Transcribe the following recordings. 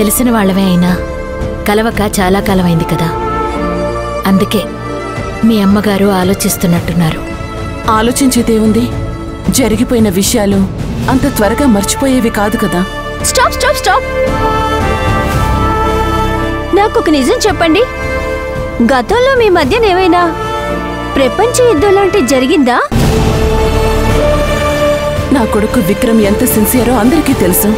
తెలిసిన వాళ్ళమే అయినా కలవక చాలా కాలమైంది కదా. అందుకే మీ అమ్మగారు ఆలోచిస్తున్నట్టున్నారు. ఆలోచించేదేముంది? జరిగిపోయిన విషయాలు అంత త్వరగా మర్చిపోయేవి కాదు కదా. Stop stop stop. నాకొక నిజం చెప్పండి. గతంలో మీ మధ్యన ఏమైనా ప్రపంచ యుద్ధం లాంటి జరిగిందా? నా కొడుకు విక్రమ్ ఎంత సిన్సియరో అందరికీ తెలుసు.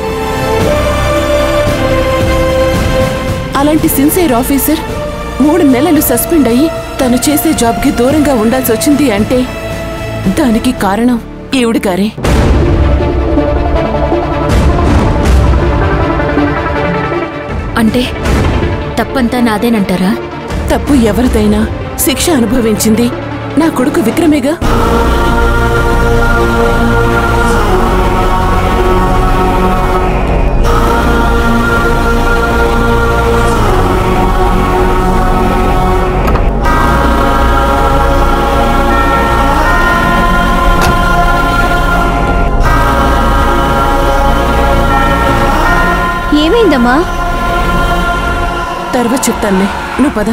అలాంటి సిన్సియర్ ఆఫీసర్ 3 నెలలు సస్పెండ్ అయ్యి తను చేసే జాబ్కి దూరంగా ఉండాల్సి వచ్చింది అంటే దానికి కారణం ఈవిడ గారే. అంటే తప్పంతా నాదేనంటారా? తప్పు ఎవరిదైనా శిక్ష అనుభవించింది నా కొడుకు విక్రమేగా. ఏమైందమ్మా? తర్వాత చెప్తానులే, నువ్వు పద.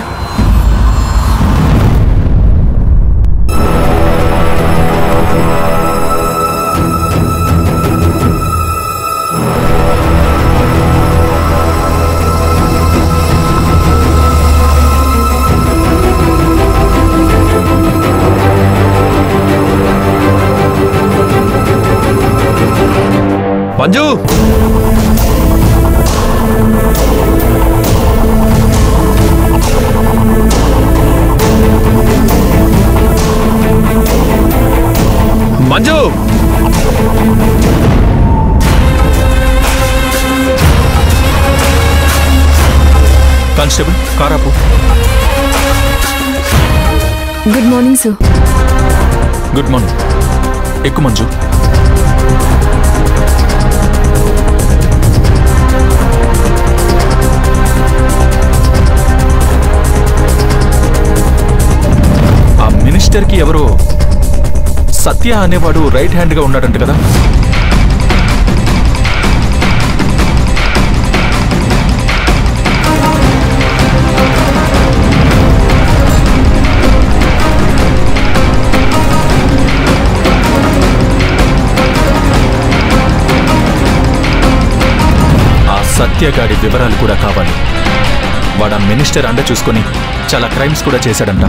మంజు, మంజు, కానిస్టేబుల్ కారాపు. Good morning sir. Good morning. ఎక్కు మంజు. ఆ మినిస్టర్కి ఎవరో సత్య అనేవాడు రైట్ హ్యాండ్గా ఉన్నాడంట కదా. ఆ సత్యగాడి వివరాలు కూడా కావాలి. వాడు ఆ మినిస్టర్ అండ చూసుకొని చాలా క్రైమ్స్ కూడా చేశాడంట.